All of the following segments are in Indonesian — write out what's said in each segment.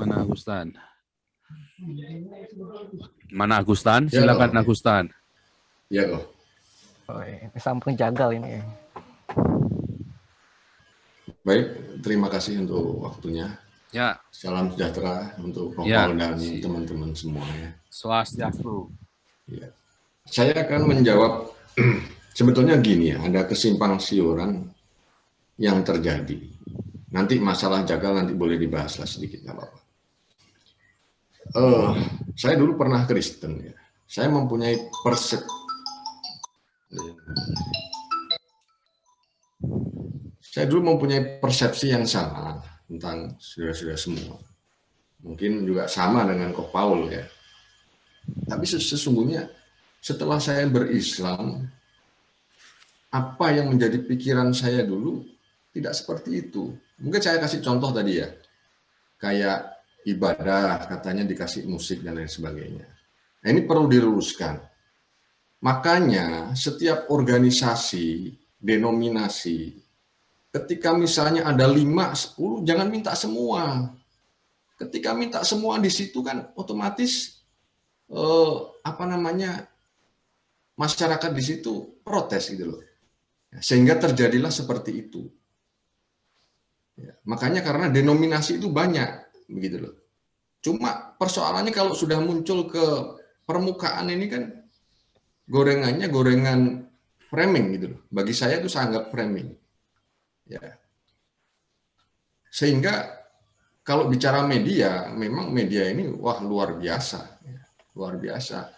Mana Agustan? Mana Agustan? Silakan Ya, Agustan. Iya kok. Oh, ini samping jagal ini. Baik, terima kasih untuk waktunya. Ya. Salam sejahtera untuk Ko Ya. Paul dan teman-teman semuanya. Swastiastu. Ya. Saya akan menjawab, sebetulnya gini ya, ada kesimpang siuran yang terjadi. Nanti masalah jagal nanti boleh dibahas lah sedikit, nggak apa-apa. Saya dulu pernah Kristen ya. Saya mempunyai persepsi yang sama tentang saudara-saudara semua. Mungkin juga sama dengan Ko Paul ya. Tapi sesungguhnya setelah saya berislam, apa yang menjadi pikiran saya dulu tidak seperti itu. Mungkin saya kasih contoh tadi ya. Kayak ibadah katanya dikasih musik dan lain sebagainya. Nah, ini perlu diluruskan. Makanya setiap organisasi, denominasi, ketika misalnya ada 5, 10, jangan minta semua. Ketika minta semua di situ kan otomatis masyarakat di situ protes gitu loh. Sehingga terjadilah seperti itu. Ya, makanya karena denominasi itu banyak begitu loh. Cuma persoalannya kalau sudah muncul ke permukaan ini kan gorengannya gorengan framing gitu loh. Bagi saya itu saya anggap framing. Ya. Sehingga kalau bicara media, memang media ini wah luar biasa, ya. Luar biasa.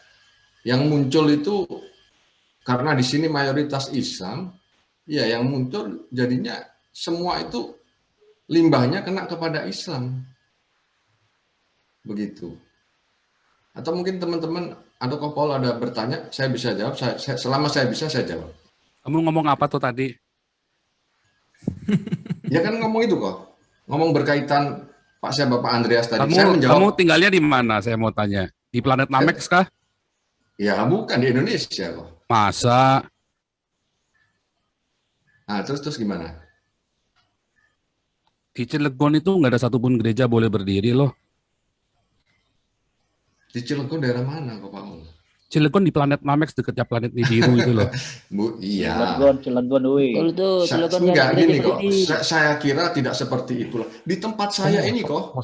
Yang muncul itu karena di sini mayoritas Islam, ya yang muncul jadinya semua itu limbahnya kena kepada Islam. Begitu. Atau mungkin teman-teman atau Ko Paul ada bertanya, saya bisa jawab, selama saya bisa saya jawab. Kamu ngomong apa tuh tadi? Ya kan ngomong itu kok. Ngomong berkaitan Bapak Andreas tadi. Saya menjawab. Kamu tinggalnya di mana saya mau tanya? Di planet Namek kah? Ya bukan, di Indonesia kok. Masa? Nah terus gimana? Di Cilegon itu nggak ada satupun gereja boleh berdiri loh. Di Cilegon daerah mana kok Pak? Cilegon di planet Namek dekatnya planet Nibiru itu loh. Bu, iya. Cilegon, woi. Enggak gini kok. Saya kira tidak seperti itulah. Di tempat saya ini kok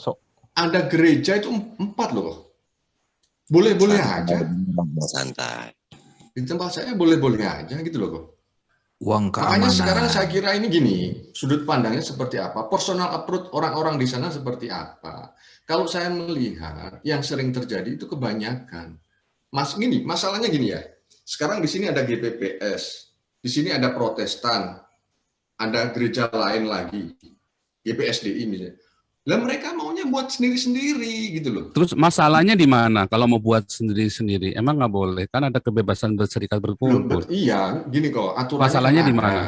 ada gereja itu 4 loh kok. Boleh-boleh aja. Santai. Di tempat saya boleh-boleh aja gitu loh kok. Uang keamanan. Makanya sekarang saya kira ini gini, sudut pandangnya seperti apa, personal approach orang-orang di sana seperti apa. Kalau saya melihat yang sering terjadi itu kebanyakan. Masalahnya gini ya. Sekarang di sini ada GPPS, di sini ada Protestan, ada gereja lain lagi, GPSDI misalnya. Lah mereka maunya buat sendiri-sendiri gitu loh. Terus masalahnya di mana kalau mau buat sendiri-sendiri? Emang nggak boleh? Kan ada kebebasan berserikat berkumpul. Iya, gini kok. Aturannya masalahnya di mana?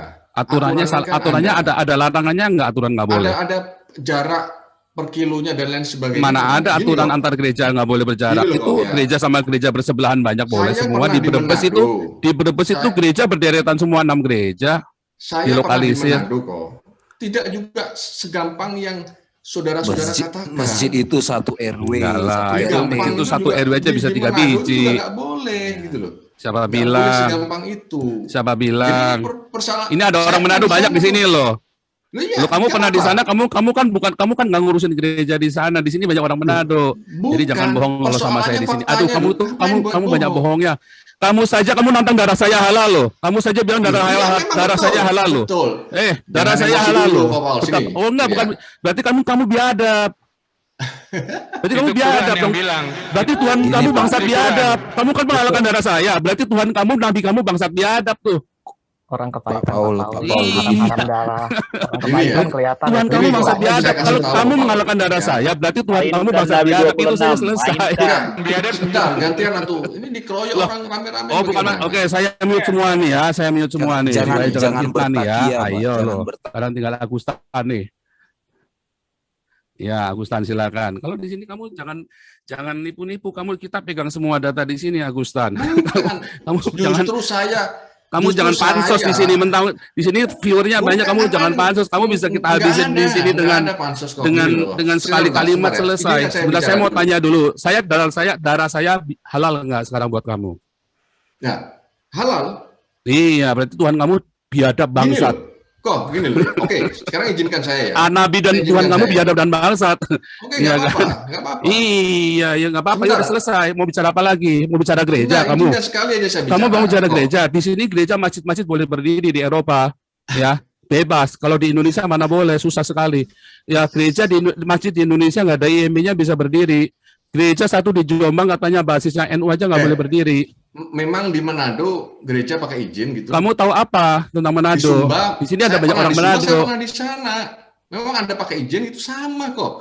Aturannya ada larangannya nggak? Aturan nggak boleh. Ada jarak per kilonya dan lain sebagainya. Mana ada aturan antar gereja nggak boleh berjarak? Itu gereja sama gereja bersebelahan banyak boleh semua. Di Brebes itu gereja berderetan semua 6 gereja. Saya dilokalisir. Pernah di Manado kok. Tidak juga segampang yang saudara-saudara katakan. Masjid itu 1 RW. Itu 1 RW aja bisa 3 biji. Nggak boleh gitu loh. Siapa bilang? Segampang itu. Siapa bilang? Ini ada orang Manado banyak di sini loh. Lo kamu pernah di sana? Kamu kan nggak ngurusin gereja di sana. Di sini banyak orang Manado. Jadi jangan bohong kalau sama saya di sini. Aduh, kamu banyak bohongnya. Kamu nantang darah saya halal loh. Kamu saja bilang darah saya halal loh. Darah saya halal loh. Oh enggak, bukan. Berarti kamu biadab. Berarti kamu biadab dong. Berarti Tuhan kamu bangsat biadab. Kamu kan menghalalkan darah saya. Berarti Tuhan kamu, nabi kamu bangsat biadab tuh. Orang kepahitan Paul. haram darah. Orang kepahitan kelihatan. Tuhan kamu bangsat biadab. Kalau kamu menghalalkan darah saya, berarti Tuhan kamu bangsat biadab. Itu saya selesai. Sebentar, gantian atuh. Ini dikeroyok orang rame-rame. Oh bukan, oke, saya mute semua nih ya. Saya mute semua nih. Jangan nih ya. Ayo loh. Sekarang tinggal Agustan nih. Ya, Agustan silakan. Kalau di sini kamu jangan nipu-nipu. Kita pegang semua data di sini, Agustan. Justru Kamu Justru jangan pansos di sini mentang di sini viewernya banyak, kamu Bukan, jangan pansos. Kamu bisa kita habisin di sini nggak ada pansos kok. dengan Gini loh. dengan sekali Sebentar, kalimat sebentar ya. selesai. Izinkan Sebentar saya bicara mau dulu. tanya dulu. Darah saya halal nggak sekarang buat kamu? Nah, halal. Iya, berarti Tuhan kamu biadab Gini bangsat. loh. Kok gini loh. Oke, sekarang izinkan saya ya. Nabi dan Izinkan Tuhan kamu saya. biadab dan bangsat. Oke, Iya nggak kan? apa-apa, nggak apa-apa. Iya, ya nggak apa-apa. Ya Sebentar. udah selesai. Mau bicara apa lagi? Mau bicara gereja Enggak, kamu? izinkan sekali aja saya bicara. Kamu mau bicara Kok. gereja? Di sini gereja masjid-masjid boleh berdiri di Eropa, ya bebas. Kalau di Indonesia mana boleh, susah sekali. Ya gereja di masjid di Indonesia nggak ada IMB-nya bisa berdiri. Gereja satu di Jombang katanya basisnya NU aja nggak boleh berdiri. Memang di Manado gereja pakai izin gitu. Kamu tahu apa tentang Di Manado? Sumba, Di sini ada saya banyak pernah orang di Sumba, Manado. Saya pernah di sana. Memang Anda pakai izin itu sama kok.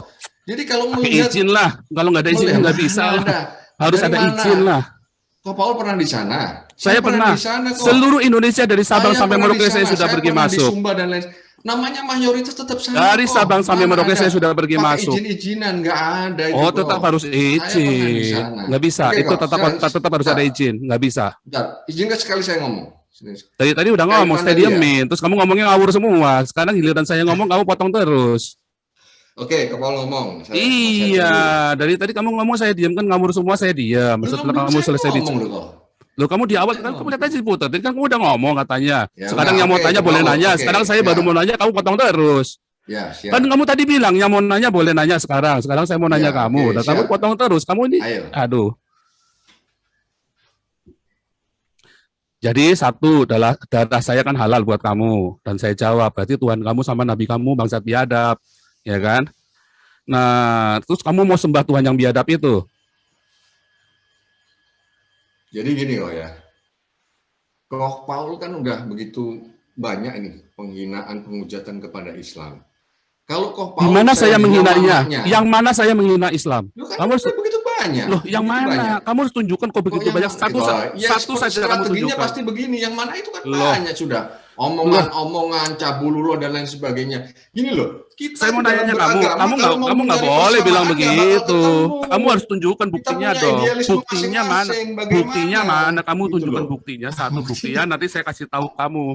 Jadi kalau Pakai melihat izin lah. Kalau nggak ada izin nggak bisa lah. Harus Dari ada mana? izin lah. Kok Paul pernah di sana? Saya pernah. di sana kok. Seluruh Indonesia dari Sabang Saya sampai pernah Merauke di saya sana. sudah Saya pergi pernah di masuk. Sumba dan lain. Namanya mayoritas tetap sama. Dari kok. Sabang sampai Mana Merauke ada saya sudah pergi pakai masuk. izin-izinan nggak ada itu. Oh, kok. tetap harus Saya pernah di izin. sana. Nggak bisa. Oke, Itu kok. tetap harus ada izin. Nggak bisa. Bentar, izinkan sekali saya ngomong. Tadi udah ngomong, saya Kaitannya diemin. Terus kamu ngomongnya ngawur semua. Sekarang giliran saya ngomong, kamu potong terus. Oke, Kak Paul ngomong. Iya, dari tadi kamu ngomong saya diam kan, ngawur semua saya diam. Setelah kamu selesai Loh, kamu di awal kan kamu lihat aja diputar. Tadi kan kamu udah ngomong katanya. Ya, Sekarang udah, yang mau oke, tanya Kak boleh Paul, nanya. oke, Sekarang saya ya. baru mau nanya, kamu potong terus. Ya, siap. Kan kamu tadi bilang yang mau nanya boleh nanya sekarang. Sekarang saya mau nanya Ya, kamu. oke, Dan kamu siap. potong terus. Kamu ini, Ayo. aduh. Jadi satu, darah saya kan halal buat kamu. Dan saya jawab, berarti Tuhan kamu sama Nabi kamu bangsat biadab. Ya kan? Nah, terus kamu mau sembah Tuhan yang biadab itu? Jadi gini kok ya. Kok Paul kan udah begitu banyak ini penghinaan, penghujatan kepada Islam. Kalau kok Paul Di mana saya menghinanya? mamanya, Yang mana saya menghina Islam? Loh, kan Kamu udah begitu banyak. Loh, yang Begitu mana? banyak. Kamu harus tunjukkan kok begitu Kok banyak. yang- Satu ya, satu saja kamu strateginya tunjukkan. pasti begini. Yang mana itu kan Loh. banyak sudah. Omongan-omongan, cabululo dan lain sebagainya. Gini loh. Kita Saya mau dalam nanya beragama, kamu kalau mau nggak mencari boleh bilang persamaan, nggak bakal begitu. ketemu. Kamu harus tunjukkan buktinya punya dong. idealisme Buktinya mana? masing-masing, bagaimana? Buktinya mana? Kamu Gitu tunjukkan loh. buktinya. Satu buktinya nanti saya kasih tahu kamu.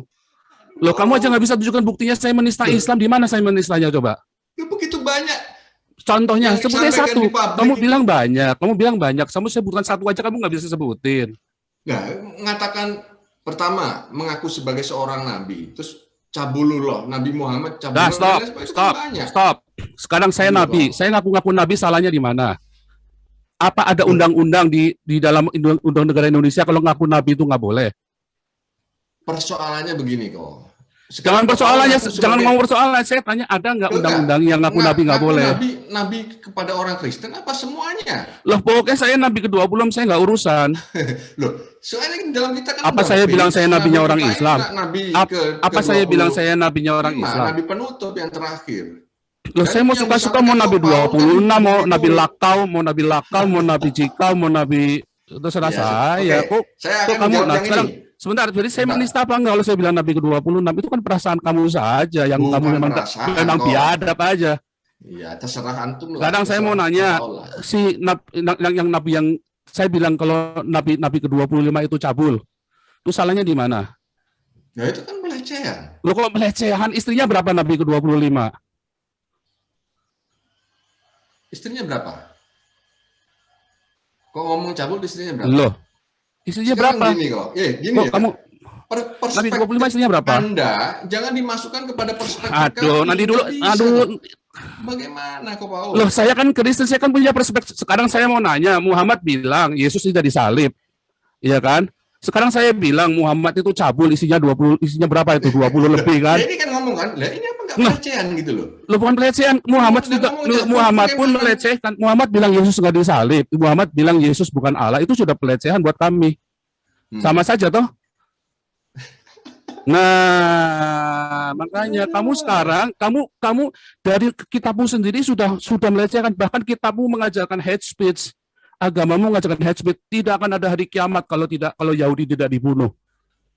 Loh, kamu aja nggak bisa tunjukkan buktinya saya menista Islam. Di mana saya menistanya coba? Ya, begitu banyak. Contohnya, Yang sebutnya disampaikan satu. di publik Kamu itu. bilang banyak. Kamu bilang banyak. Kamu sebutkan satu aja kamu nggak bisa sebutin. Nah, mengatakan pertama mengaku sebagai seorang nabi, terus cabulullah, Nabi Muhammad cabulullah. Nah, stop, dan lain sebagainya, itu stop, kan banyak. stop. Sekarang saya Iya, nabi. Bang. Saya ngaku-ngaku nabi, salahnya di mana? Apa ada undang-undang di dalam undang negara Indonesia kalau ngaku nabi itu nggak boleh? Persoalannya begini kok. Jangan Sekarang persoalannya, Paul ngaku jangan sebagai- ngomong persoalan. Saya tanya, ada nggak Loh, undang-undang yang ngaku nabi nggak ngaku boleh? Nabi kepada orang Kristen apa semuanya? Loh, pokoknya saya nabi ke-20 saya nggak urusan. Loh, soalnya dalam kita kan Apa udah saya bilang saya nabi nabinya orang kita ini Islam? Nabi Apa saya bilang saya nabinya orang Islam? Nabi penutup yang terakhir. Loh, Dan saya mau yang suka-suka mau disampaikan nabi Paul kan 26, mau begitu. nabi lakau, mau nabi lakal, mau nabi jikal, mau nabi terserah Ya, saya. oke. Kok Saya kok akan kamu menjawab nah yang sekarang ini. sebentar, jadi saya Sebentar. menista apa enggak kalau saya bilang nabi ke-26? Itu kan perasaan kamu saja yang Bukan kamu memang perasaan memang kok. biadab aja. Iya, terserah antum lah. Kadang saya mau terserah nanya, Paul lah. si yang nabi yang saya bilang kalau nabi ke-25 itu cabul. Itu salahnya di mana? Nah, itu kan pelecehan. Loh, kok pelecehan? Istrinya berapa nabi ke-25? Istrinya berapa? Kok ngomong cabul istrinya berapa? Loh. Istrinya Sekarang berapa? Gini kok. Gini Kok ya. kamu nabi Perspektif ke-25 istrinya berapa? Anda jangan dimasukkan kepada perspektif Aduh, kami. nanti dulu. Nggak bisa, Aduh, kok. Bagaimana kok Paul? loh, saya kan Kristen, saya kan punya perspektif. Sekarang saya mau nanya, Muhammad bilang Yesus tidak disalib. Iya kan? Sekarang saya bilang Muhammad itu cabul, isinya 20, isinya berapa itu? 20 lebih kan? Ya, ini kan ngomong kan, lah ini apa nggak Nah. pelecehan gitu loh. Loh, bukan pelecehan. Muhammad Udah juga, ngomong cabul, Muhammad pun bagaimana? melecehkan. Muhammad bilang Yesus nggak disalib. Muhammad bilang Yesus bukan Allah. Itu sudah pelecehan buat kami. Sama saja toh. Nah, makanya kamu sekarang, kamu dari kitabmu sendiri sudah melecehkan. Bahkan kitabmu mengajarkan hate speech. Agamamu mengajarkan hate speech. Tidak akan ada hari kiamat kalau Yahudi tidak dibunuh.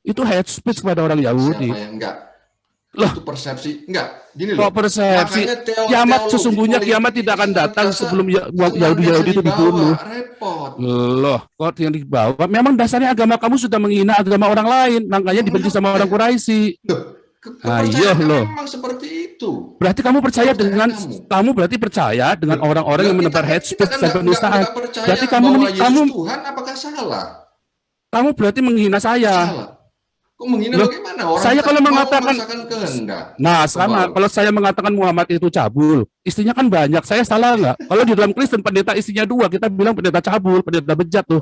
Itu hate speech kepada orang Yahudi. Siapa yang enggak? Loh, itu persepsi. Enggak, gini kok loh. persepsi? Makanya Kiamat teologi sesungguhnya politik kiamat tidak akan datang senantiasa sebelum Yahudi senantiasa itu dibunuh. dibawa, repot. Loh, kok yang dibawa? Memang dasarnya agama kamu sudah menghina agama orang lain, makanya dibenci sama orang Quraisy. Ayo Kepercayaan loh. memang seperti itu. Berarti kamu percaya Kepercayaan dengan kamu berarti percaya dengan orang-orang yang menebar hate kita speech kan dan penistaan. nggak percaya Berarti kamu bahwa Yesus kamu Tuhan, apakah salah? kamu berarti menghina saya. Salah. Kok menghina Loh, bagaimana? Orang saya kan kalau mau mengatakan merasakan kehendak. nah, sama. Kebal. Kalau saya mengatakan Muhammad itu cabul, istrinya kan banyak. Saya salah nggak? Kalau di dalam Kristen pendeta istrinya 2, kita bilang pendeta cabul, pendeta bejat tuh.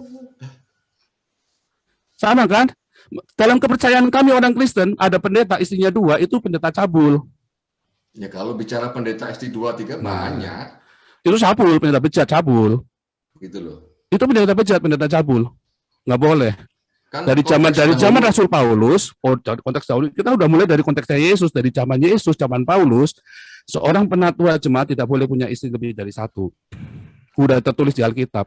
Sama kan? Dalam kepercayaan kami orang Kristen, ada pendeta istrinya 2, itu pendeta cabul. Ya kalau bicara pendeta SD2, 3 banyak. Itu cabul, pendeta bejat cabul. Gitu loh. Itu pendeta bejat, pendeta cabul. Nggak boleh. Kan Dari konteks zaman dahulu- Rasul Paulus, konteks dahulu kita udah mulai dari konteksnya Yesus, dari zaman Yesus, zaman Paulus, seorang penatua jemaat tidak boleh punya istri lebih dari 1. Udah tertulis di Alkitab.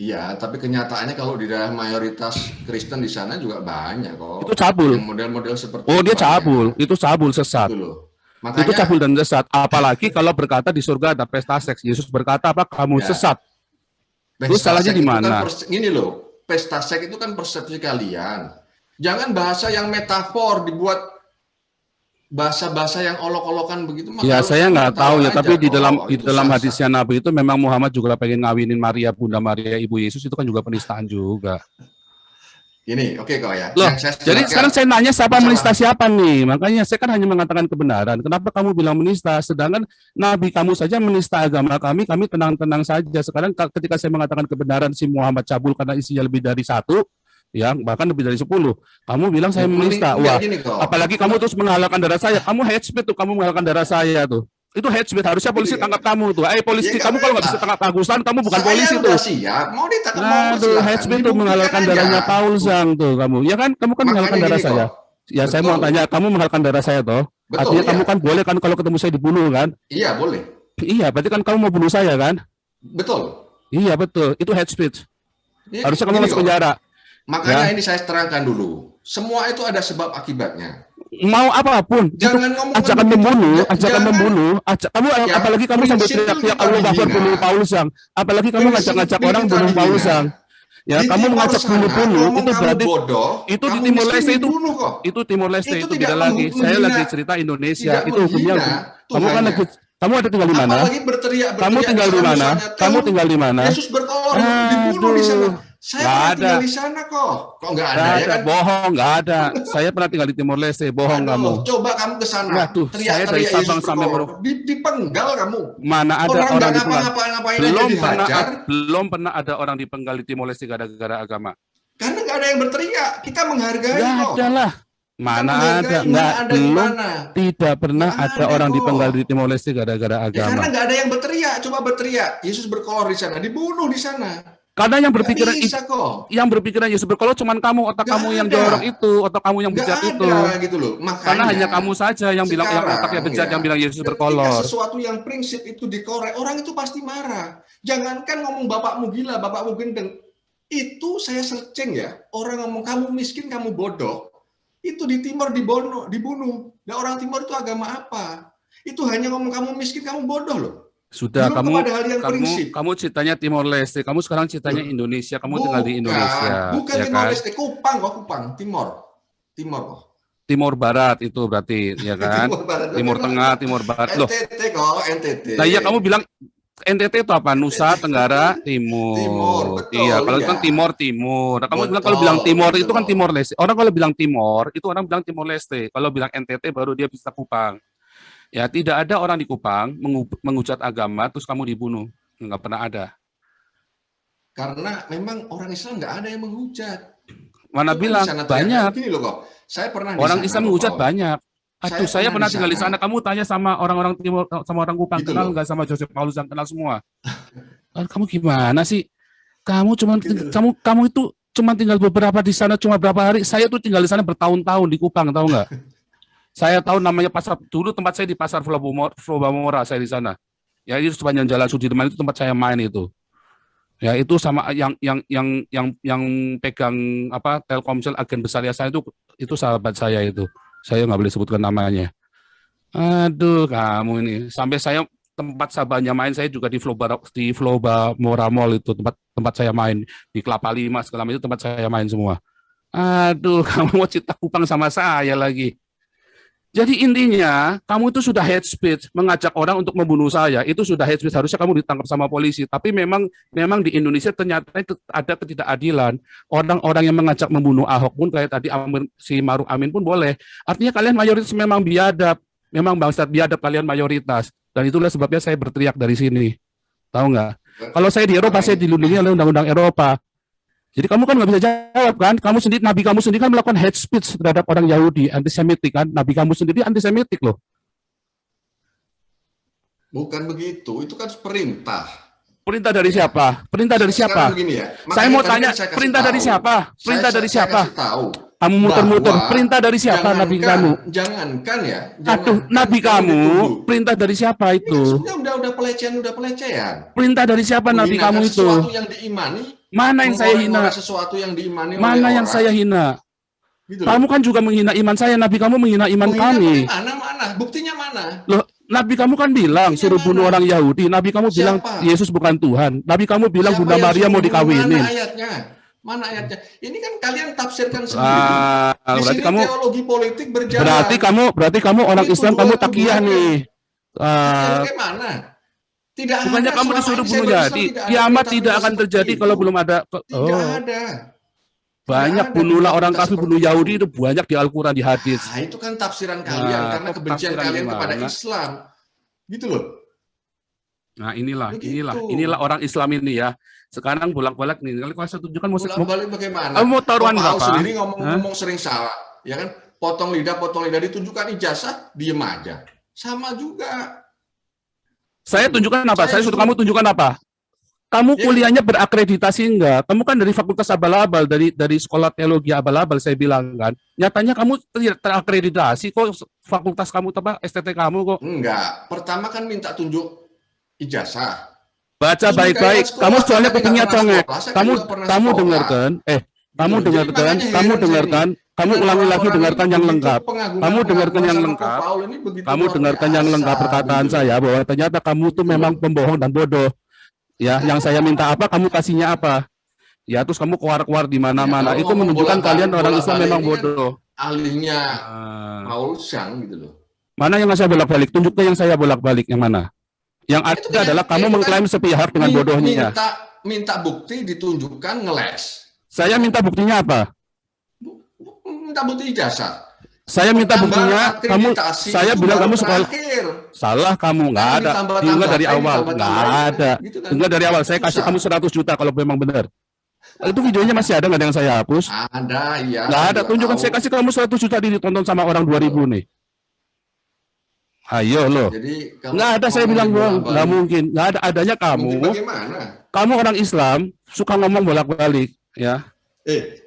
Iya, tapi kenyataannya kalau di daerah mayoritas Kristen di sana juga banyak kok. Itu cabul. Yang model-model seperti Oh, itu dia banyak. cabul. Itu cabul sesat. Gitu loh. Itu Makanya cabul dan sesat. Apalagi kalau berkata di surga ada pesta seks. Yesus berkata apa? Kamu Ya. sesat. pesta Terus salahnya seks di itu kan mana? gini loh, pesta seks itu kan persepsi kalian. Jangan bahasa yang metafor dibuat bahasa-bahasa yang olok-olokan begitu. Ya Kalau saya nggak tahu ya, ketahuan tapi aja di kok, dalam itu sah-sah. hadisnya Nabi itu memang Muhammad juga pengen ngawinin Maria, Bunda Maria, Ibu Yesus, itu kan juga penistaan juga. Ini oke kok ya. Loh, Yang saya jadi jelaskan, sekarang saya nanya siapa masalah- menista siapa nih? Makanya saya kan hanya mengatakan kebenaran. Kenapa kamu bilang menista? Sedangkan Nabi kamu saja menista agama kami tenang-tenang saja. Sekarang ketika saya mengatakan kebenaran si Muhammad cabul karena isinya lebih dari 1, ya bahkan lebih dari 10, kamu bilang saya menista. Enggak Wah, gini kok. apalagi kamu terus menghalalkan darah saya. Kamu hate speech tuh, kamu menghalalkan darah saya tuh. Itu hate speech, harusnya polisi Iya. tangkap kamu tuh. Polisi, Ya, kamu kalau nggak bisa apa? tangkap Agusan, kamu bukan Saya polisi udah tuh. siap, mau ditangkap mau Aduh, silakan. hate speech tuh Dibuktikan menghalalkan aja. darahnya Paul Zhang tuh kamu. Ya kan, kamu kan Makanya menghalalkan darah gini saya. kok. Ya saya mau Betul. tanya, kamu menghalalkan darah saya toh? Betul, Artinya iya. kamu kan boleh kan kalau ketemu saya dibunuh kan? Iya, boleh. Iya, berarti kan kamu mau bunuh saya kan? Betul. Iya betul, itu hate speech. Ini Harusnya kamu gini masuk kok. penjara. Makanya Ya. ini saya terangkan dulu. Semua itu ada sebab akibatnya. Mau apapun, Jangan itu ngomong ajakan begitu. membunuh, ajakan Jangan. membunuh. Kamu Ya, apalagi kamu sampai prinsip itu teriak-teriak kita Allah Akbar dihina. bunuh Paul Zhang. Apalagi kamu Prinsip ngajak-ngajak itu orang kita bunuh Paul dihina. Zhang. Ya, Di kamu Timor mengajak sana, bunuh-bunuh, ngomong itu kamu berarti bodoh, itu di kamu Timor miskin Leste itu. dibunuh kok. Itu Timor Leste Itu itu tidak beda lagi. Saya menghina- lagi cerita Indonesia. tidak Itu hukumnya menghina kamu kan Tuhannya. lagi, kamu ada tinggal di mana? Apalagi berteriak Kamu tinggal di mana? Kamu tinggal di mana? Yesus berkolor dibunuh di sana. Saya Nggak pernah ada. tinggal di sana kok. Kok nggak ada Nggak ya ada, kan? bohong, nggak ada. Saya pernah tinggal di Timor Leste, bohong Aduh, kamu. coba kamu ke sana. Nggak tuh, saya dari Teriak-teriak Sabang Yesus sampai berkolor. Dipenggal kamu. Mana ada Orang orang nggak di Penggal? ngapa-ngapain aja dihajar. Belum pernah ada orang di Penggal di Timor Leste gara-gara agama. Karena nggak ada yang berteriak. Kita menghargai Nggak kok. ada lah. Kita Mana menghargai, ada? mana Nggak, ada di belum. mana. Tidak pernah Nggak ada ada orang di kok. Penggal di Timor Leste gara-gara Ya, karena agama. nggak ada yang berteriak. Coba berteriak. Yesus berkolor di sana. Dibunuh di sana. Karena yang Nggak berpikiran bisa kok. yang berpikiran Yesus berkolor cuman kamu, otak Nggak kamu yang ada. jorok itu, otak kamu yang Nggak bejat itu. ada gitu loh. Makanya Karena hanya kamu saja yang bilang yang sekarang, otaknya bejat ya, yang bilang Yesus ketika berkolor. sesuatu yang prinsip itu dikorek, orang itu pasti marah. Jangankan ngomong bapakmu gila, bapakmu gendeng. Itu saya searching ya. Orang ngomong kamu miskin, kamu bodoh. Itu di Timor dibunuh. Nah, orang Timor itu agama apa? Itu hanya ngomong kamu miskin, kamu bodoh loh. Sudah Belum kepada hal yang prinsip. kamu ceritanya Timor Leste, kamu sekarang ceritanya Indonesia, kamu tinggal di Indonesia, Bukan ya Timor kan? Leste, Kupang kok, Kupang, Timor kok. Timor Barat itu berarti, ya kan? Timor Barat. Timur Tengah, Timor Barat. Loh, NTT kok, NTT. nah iya kamu bilang NTT itu apa? Nusa Tenggara Timur. Timur, betul, Iya, kalau itu iya. kan Timur. Nah, kamu bilang Betul, kalau bilang Timor itu betul. kan Timor Leste. Orang kalau bilang Timor, itu orang bilang Timor Leste. Kalau bilang NTT baru dia bisa Kupang. Ya, tidak ada orang di Kupang menghujat agama terus kamu dibunuh. Nggak pernah ada. Karena memang orang Islam nggak ada yang menghujat. Mana Coba bilang di sana banyak. Gini loh kok, saya pernah di Orang sana, Islam kok, menghujat Paul. banyak. Aduh, saya pernah tinggal di sana. Kamu tanya sama orang-orang Timur, sama orang Kupang, Gitu kenal loh. nggak sama Joseph Paulus yang kenal semua? Kamu gimana sih? Kamu Gitu. kamu itu cuma tinggal beberapa di sana, cuma berapa hari. Saya tuh tinggal di sana bertahun-tahun di Kupang, tahu nggak? Saya tahu namanya pasar, dulu tempat saya di pasar Flobamora, saya di sana. Ya itu sepanjang Jalan Sudirman itu tempat saya main itu. Ya itu sama yang pegang apa Telkomsel agen besar ya saya itu sahabat saya itu. Saya nggak boleh sebutkan namanya. Aduh, kamu ini sampai saya tempat Sabanya main saya juga di Floba Mora Mall itu tempat tempat saya main di Kelapa Lima segala macam itu tempat saya main semua. Aduh, kamu mau cerita kupang sama saya lagi. Jadi intinya, kamu itu sudah hate speech, mengajak orang untuk membunuh saya, itu sudah hate speech, harusnya kamu ditangkap sama polisi. Tapi memang memang di Indonesia ternyata itu ada ketidakadilan. Orang-orang yang mengajak membunuh Ahok pun kayak tadi si Maruf Amin pun boleh. Artinya kalian mayoritas memang biadab, memang bangsat biadab kalian mayoritas. Dan itulah sebabnya saya berteriak dari sini. Tahu nggak? Kalau saya di Eropa, saya dilindungi oleh undang-undang Eropa. Jadi kamu kan nggak bisa jawab kan? Kamu sendiri, Nabi kamu sendiri kan melakukan hate speech terhadap orang Yahudi, antisemitik kan? Nabi kamu sendiri antisemitik loh. Bukan begitu, itu kan perintah. Perintah dari siapa? Perintah dari siapa? Begini ya, saya mau tanya, perintah dari siapa? Perintah dari siapa? Kamu muter-muter, perintah dari siapa Nabi kamu? Jangankan ya. Aduh, Nabi kamu, perintah dari siapa itu? Udah pelecehan. Perintah dari siapa Nabi kamu itu? Sesuatu yang diimani. Mana yang saya hina? Sesuatu yang diimani mana yang saya hina? Gitu kamu kan juga menghina iman saya, Nabi kamu menghina iman kami. Mana? Buktinya mana? Loh, Nabi kamu kan bilang suruh bunuh orang Yahudi. Nabi kamu bilang Yesus bukan Tuhan. Nabi kamu bilang Bunda Maria mau dikawinin. Mana ayatnya? Ini kan kalian tafsirkan sendiri. Di sini kamu, teologi politik berjalan. Berarti kamu orang Islam, kamu takiyah nih. Bagaimana? Bukannya kamu disuruh bunuh Yahudi. Kiamat tidak akan terjadi kalau belum ada. Tidak ada. Banyak bunuhlah orang kafir, bunuh Yahudi itu banyak di Al-Quran, di hadis. Nah, itu kan tafsiran kalian karena kebencian kalian kepada Islam. Gitu loh. Nah, inilah orang Islam ini ya. Sekarang bolak-balik nih. Kalau saya tunjukkan bolak-balik bagaimana? Kamu mau taruhan berapa? Sendiri ngomong sering salah, ya kan? Potong lidah ditunjukkan ijazah, diem aja. Sama juga. Saya tunjukkan apa? Saya suruh kamu tunjukkan apa? Kamu kuliahnya berakreditasi enggak? Kamu kan dari fakultas abal-abal, dari sekolah teologi abal-abal saya bilang kan. Nyatanya kamu tidak terakreditasi kok, fakultas kamu apa STT kamu kok. Enggak. Pertama kan minta tunjuk ijazah. Baca baik-baik. Kamu soalnya kupingnya congek. Kamu dengarkan. Kamu dengarkan. Kamu ulangi lagi, dengarkan yang lengkap. Kamu dengarkan yang lengkap. Kamu dengarkan yang lengkap perkataan saya bahwa ternyata kamu tuh memang pembohong dan bodoh. Ya, yang saya minta apa, kamu kasihnya apa. Ya, terus kamu keluar-keluar di mana-mana. Itu menunjukkan kalian orang Islam memang bodoh. Ahlinya Paul Sang gitu loh. Mana yang saya bolak-balik? Tunjukkan yang saya bolak-balik, yang mana? Yang ada adalah kamu mengklaim sepihak dengan bodohnya. Minta bukti ditunjukkan ngeles. Saya minta buktinya apa? Minta bukti ijazah. Saya minta buktinya, saya bilang kamu sekolah. Salah kamu, nggak ada. Juga dari awal, nggak ada. Juga dari awal, saya kasih kamu 100 juta kalau memang benar. Itu videonya masih ada nggak yang saya hapus? Ada, iya. Nggak ada, tunjukkan. Saya kasih kamu 100 juta ditonton sama orang 2000 nih. Ayo loh. Nggak ada, saya bilang nggak mungkin. Nggak ada, adanya kamu. Kamu orang Islam, suka ngomong bolak-balik. Ya.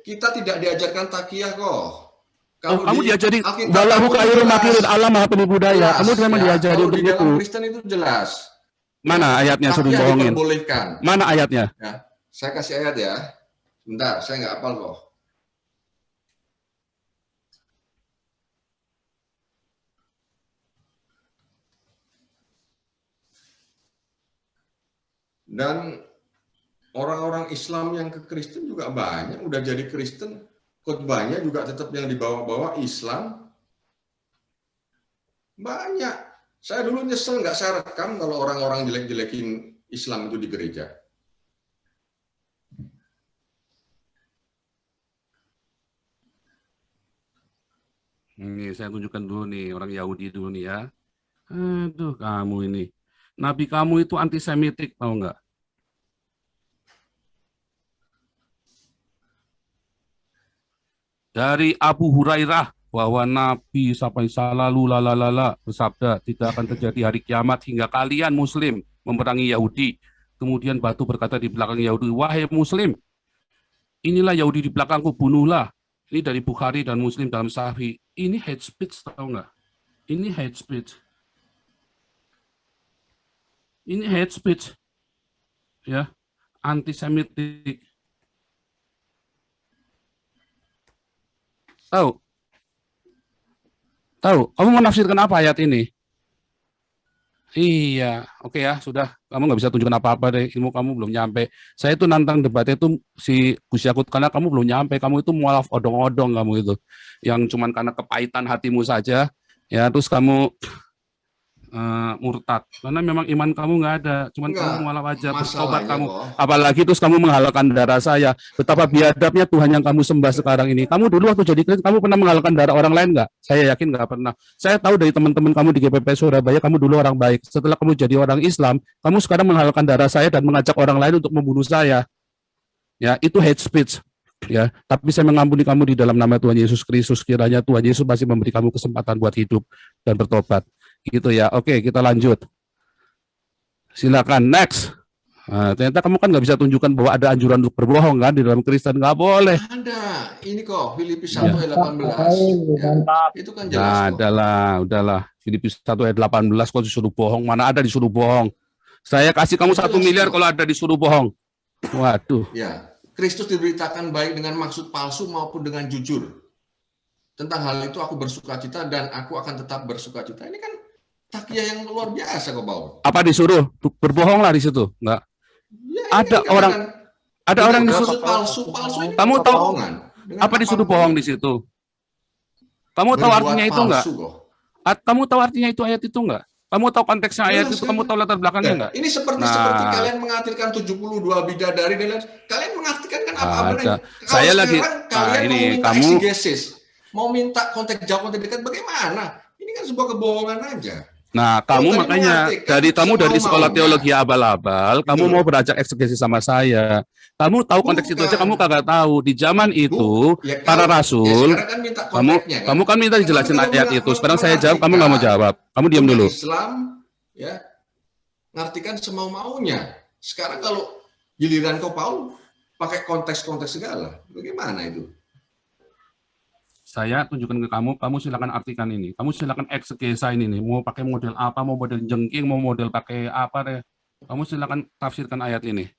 Kita tidak diajarkan takiyah kok. Kamu diajari walahu khairul makirin, Allah Maha Penuh Budaya. Kamu memang diajari untuk itu. Di Kristen itu jelas. Mana ayatnya suruh bohongin? Mana ayatnya? Ya, saya kasih ayat ya. Bentar, saya nggak hafal kok. Dan orang-orang Islam yang ke Kristen juga banyak, udah jadi Kristen. Khotbahnya juga tetap yang dibawa-bawa Islam. Banyak. Saya dulu nyesel nggak saya rekam kalau orang-orang jelek-jelekin Islam itu di gereja. Ini saya tunjukkan dulu nih, orang Yahudi dulu nih ya. Aduh, kamu ini. Nabi kamu itu antisemitik, tahu nggak? Dari Abu Hurairah bahwa Nabi sallallahu lalala bersabda, tidak akan terjadi hari kiamat hingga kalian Muslim memerangi Yahudi. Kemudian batu berkata di belakang Yahudi, wahai Muslim, inilah Yahudi di belakangku, bunuhlah. Ini dari Bukhari dan Muslim dalam Sahih. Ini hate speech, tahu nggak? Ini hate speech. Ini hate speech, ya, antisemitik. Tahu? Tahu? Kamu menafsirkan apa ayat ini? Iya, oke ya, sudah. Kamu nggak bisa tunjukkan apa-apa deh, ilmu kamu belum nyampe. Saya itu nantang debatnya itu si Gus Yakut, karena kamu belum nyampe. Kamu itu mualaf odong-odong kamu itu. Yang cuman karena kepahitan hatimu saja, ya terus kamu murtad. Karena memang iman kamu nggak ada, cuman kamu mualaf aja, bertobat kamu. Apalagi terus kamu menghalalkan darah saya. Betapa biadabnya Tuhan yang kamu sembah sekarang ini. Kamu dulu waktu jadi Kristen, kamu pernah menghalalkan darah orang lain nggak? Saya yakin nggak pernah. Saya tahu dari teman-teman kamu di GPP Surabaya, kamu dulu orang baik. Setelah kamu jadi orang Islam, kamu sekarang menghalalkan darah saya dan mengajak orang lain untuk membunuh saya. Ya, itu hate speech. Ya, tapi saya mengampuni kamu di dalam nama Tuhan Yesus Kristus. Kiranya Tuhan Yesus masih memberi kamu kesempatan buat hidup dan bertobat. Gitu ya. Oke, kita lanjut. Silakan next. Nah, ternyata kamu kan nggak bisa tunjukkan bahwa ada anjuran untuk berbohong kan di dalam Kristen, nggak boleh. Ada. Ini kok Filipi 1 ayat 18. Ya. Itu kan jelas. Nah, udahlah. Filipi 1 ayat 18 kok disuruh bohong? Mana ada disuruh bohong? Saya kasih kamu 1 miliar kalau ada disuruh bohong. Waduh. Ya, Kristus diberitakan baik dengan maksud palsu maupun dengan jujur. Tentang hal itu aku bersukacita dan aku akan tetap bersukacita. Ini kan takiah yang luar biasa kok, Paul. Apa disuruh? Berbohong lah di situ? Enggak. Ya, ada orang disuruh palsu ini kamu tahu apa disuruh apapun. bohong di situ? Kamu tahu artinya itu enggak? Kamu tahu artinya itu ayat itu enggak? Kamu tahu konteksnya ayat itu? Kamu tahu latar belakangnya enggak? Ini seperti kalian mengartikan 72 bidadari dan lain. Kalian mengartikan kan apa-apa. Saya lagi kalian ini mau minta kamu exegesis, mau minta konteks jauh konteks dekat, bagaimana? Ini kan sebuah kebohongan aja. Nah, kamu makanya dari sekolah teologi abal-abal, kamu mau belajar eksegesi sama saya. Kamu tahu konteks itu aja, kamu kagak tahu. Di zaman itu, para rasul, kamu kan minta dijelasin ayat itu. Sekarang saya jawab, kamu nggak mau jawab. Kamu diam dulu. Islam, ya, ngartikan semau-maunya. Sekarang kalau giliran kau Paul, pakai konteks-konteks segala, bagaimana itu? Saya tunjukkan ke kamu silakan artikan ini. Kamu silakan eksegesa ini nih. Mau pakai model apa, mau model jengking, mau model pakai apa deh. Kamu silakan tafsirkan ayat ini.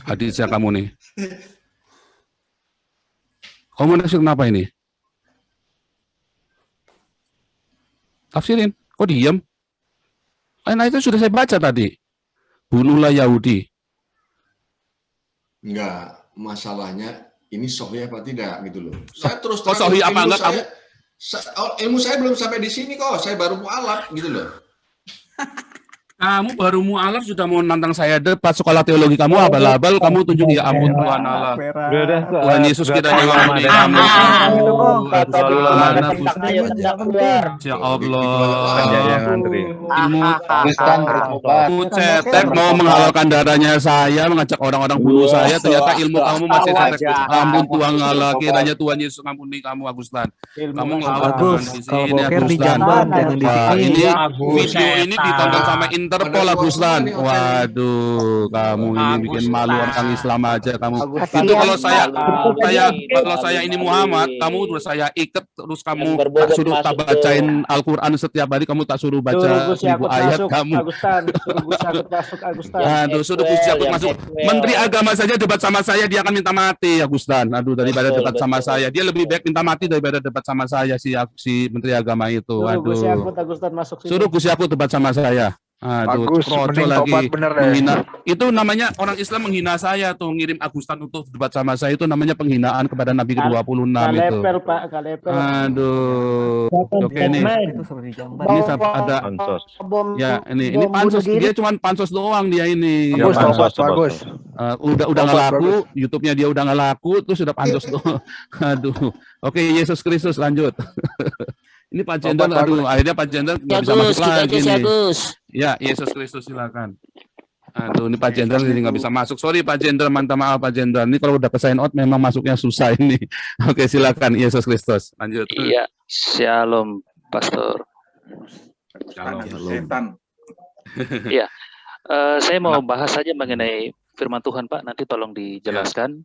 Hadisnya kamu nih. Kamu tafsirkan apa ini? Tafsirin. Kok diam? Nah itu sudah saya baca tadi. Bunuhlah Yahudi. Enggak, masalahnya ini sahih apa tidak gitu loh. Saya terus terang sahih apa enggak kamu? Ilmu saya belum sampai di sini kok. Saya baru mualaf gitu loh. Kamu baru mualaf sudah mau nantang saya debat sekolah teologi kamu abal-abal, kamu tunjuk ya ampun Tuhan Allah. Tuhan Yesus kita mengampuni kamu. Ya Allah. Ilmu cetek mau menghalalkan darahnya saya, mengajak orang-orang bunuh saya, ternyata ilmu kamu masih cetek. Ampun Tuhan Allah, kiranya Tuhan Yesus mengampuni kamu Agustan. Kamu ngelawak di sini Agustan. Ini video ini ditonton sama Interpol Agustan. Waduh, kamu ini bikin malu orang Islam aja kamu. Itu kalau saya ini Muhammad, kamu udah saya ikat terus kamu tak suruh tak bacain Al-Qur'an setiap hari, kamu tak suruh baca 1000 ayat kamu. Aduh, suruh Gus Yakut masuk. Menteri Agama saja debat sama saya dia akan minta mati Agustan. Aduh, daripada debat sama saya, dia lebih baik minta mati daripada debat sama saya si Menteri Agama itu. Aduh. Suruh Gus Yakut debat sama saya. Aduh, kroco lagi menghina. Itu namanya orang Islam menghina saya tuh, ngirim Agustan untuk debat sama saya, itu namanya penghinaan kepada Nabi ke-26 itu. Aduh. Oke nih. Ini ada ya ini pansos, dia cuma pansos doang dia ini. Bagus. Udah nggak laku, YouTube-nya dia udah nggak laku, terus sudah pansos doang. Aduh. Oke, Yesus Kristus lanjut. Ini Pak Jenderal, aduh, akhirnya Pak Jenderal nggak bisa masuk lagi nih. Ya, Yesus Kristus silakan. Aduh, ini Pak Jenderal jadi nggak bisa masuk. Sorry Pak Jenderal, minta maaf Pak Jenderal. Ini kalau udah ke sign out memang masuknya susah ini. Oke, silakan Yesus Kristus. Lanjut. Iya, Shalom Pastor. Shalom. Iya, saya mau bahas saja mengenai firman Tuhan Pak. Nanti tolong dijelaskan.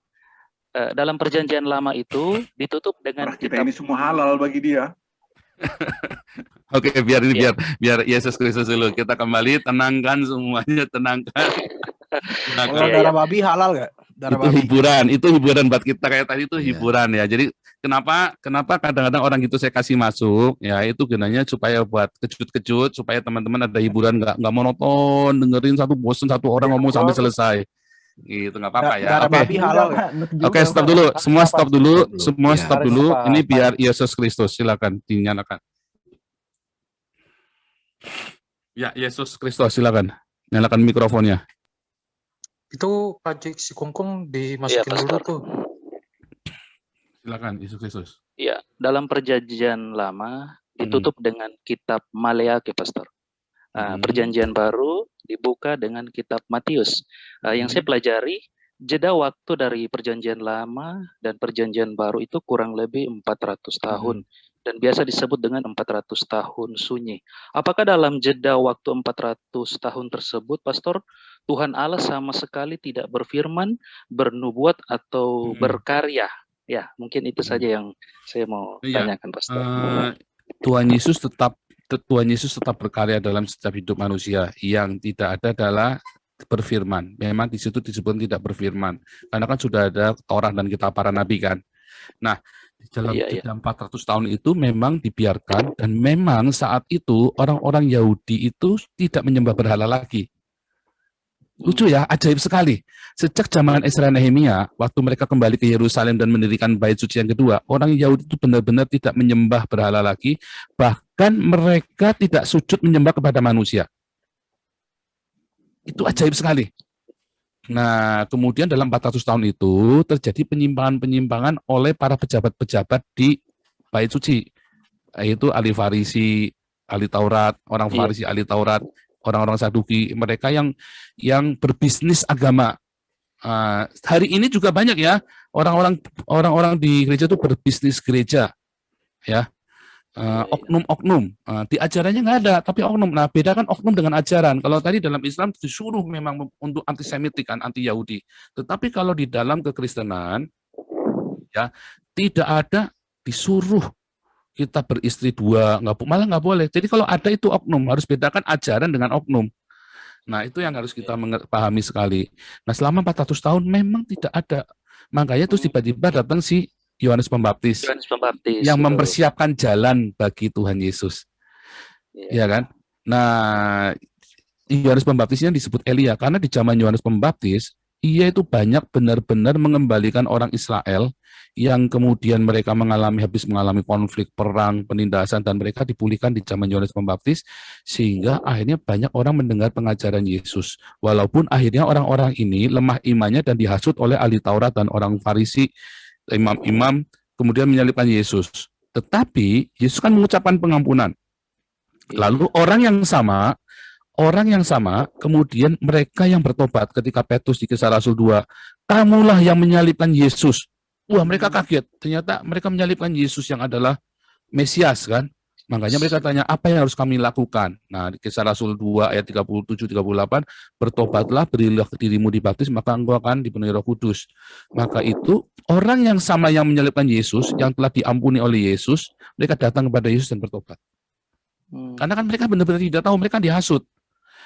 Dalam perjanjian lama itu ditutup dengan kita ini semua halal bagi dia. Oke, biar Yesus Kristus dulu. Kita kembali, tenangkan semuanya, tenangkan. Kalau darah babi halal nggak? Itu hiburan buat kita kayak tadi itu Iya. hiburan ya. Jadi kenapa kadang-kadang orang gitu saya kasih masuk ya itu gunanya supaya buat kejut-kejut supaya teman-teman ada hiburan nggak monoton dengerin bosen satu orang ngomong sampai selesai. Gitu nggak apa-apa ya. Darah Oke. babi halal. Oke, stop dulu. Semua stop dulu. Semua Ya. stop dulu. Ini biar Yesus Kristus silakan dinyalakan. Ya, Yesus Kristus silakan. Nyalakan mikrofonnya. Itu Pak si Kungkung Iya, dimasukin dulu Pastor. tuh. Silakan Yesus Kristus. Ya, dalam perjanjian lama ditutup dengan kitab Maleakhi, Pastor. Perjanjian baru dibuka dengan kitab Matius. Yang saya pelajari, jeda waktu dari perjanjian lama dan perjanjian baru itu kurang lebih 400 tahun. Dan biasa disebut dengan 400 tahun sunyi. Apakah dalam jeda waktu 400 tahun tersebut, Pastor, Tuhan Allah sama sekali tidak berfirman, bernubuat, atau berkarya? Ya, mungkin itu saja yang saya mau tanyakan, Pastor. Tuhan Yesus tetap berkarya dalam setiap hidup manusia. Yang tidak ada adalah berfirman. Memang di situ disebut tidak berfirman. Karena kan sudah ada Taurat dan kitab para nabi kan. Nah, dalam jeda 400 tahun itu memang dibiarkan dan memang saat itu orang-orang Yahudi itu tidak menyembah berhala lagi. Lucu ya, ajaib sekali. Sejak zaman Ezra Nehemia, waktu mereka kembali ke Yerusalem dan mendirikan bait suci yang kedua, orang Yahudi itu benar-benar tidak menyembah berhala lagi, bahkan mereka tidak sujud menyembah kepada manusia. Itu ajaib sekali. Nah, kemudian dalam 400 tahun itu terjadi penyimpangan-penyimpangan oleh para pejabat-pejabat di bait suci, yaitu ahli Farisi, ahli Taurat, orang Farisi, ahli Taurat, orang-orang Saduki, mereka yang berbisnis agama. Hari ini juga banyak ya orang-orang di gereja itu berbisnis gereja, ya. Oknum-oknum, di ajarannya nggak ada, tapi oknum. Nah, bedakan oknum dengan ajaran. Kalau tadi dalam Islam disuruh memang untuk antisemitik kan, anti Yahudi. Tetapi kalau di dalam kekristenan, ya tidak ada disuruh kita beristri dua, malah nggak boleh. Jadi kalau ada itu oknum, harus bedakan ajaran dengan oknum. Nah, itu yang harus kita pahami sekali. Nah, selama 400 tahun memang tidak ada. Makanya terus tiba-tiba datang si Yohanes Pembaptis yang mempersiapkan jalan bagi Tuhan Yesus. Ya kan? Nah, Yohanes Pembaptisnya disebut Elia karena di zaman Yohanes Pembaptis ia itu banyak benar-benar mengembalikan orang Israel yang kemudian mereka habis mengalami konflik, perang, penindasan, dan mereka dipulihkan di zaman Yohanes Pembaptis, sehingga akhirnya banyak orang mendengar pengajaran Yesus. Walaupun akhirnya orang-orang ini lemah imannya dan dihasut oleh ahli Taurat dan orang Farisi, imam-imam, kemudian menyalibkan Yesus. Tetapi Yesus kan mengucapkan pengampunan. Lalu orang yang sama, kemudian mereka yang bertobat ketika Petrus di Kisah Rasul 2, kamulah yang menyalibkan Yesus. Wah, mereka kaget. Ternyata mereka menyalibkan Yesus yang adalah Mesias kan. Makanya mereka tanya, apa yang harus kami lakukan? Nah, di Kisah Rasul 2 ayat 37-38, bertobatlah, berilah dirimu dibaptis, maka engkau akan dipenuhi Roh Kudus. Maka itu, orang yang sama yang menyalibkan Yesus, yang telah diampuni oleh Yesus, mereka datang kepada Yesus dan bertobat. Karena kan mereka benar-benar tidak tahu, mereka dihasut.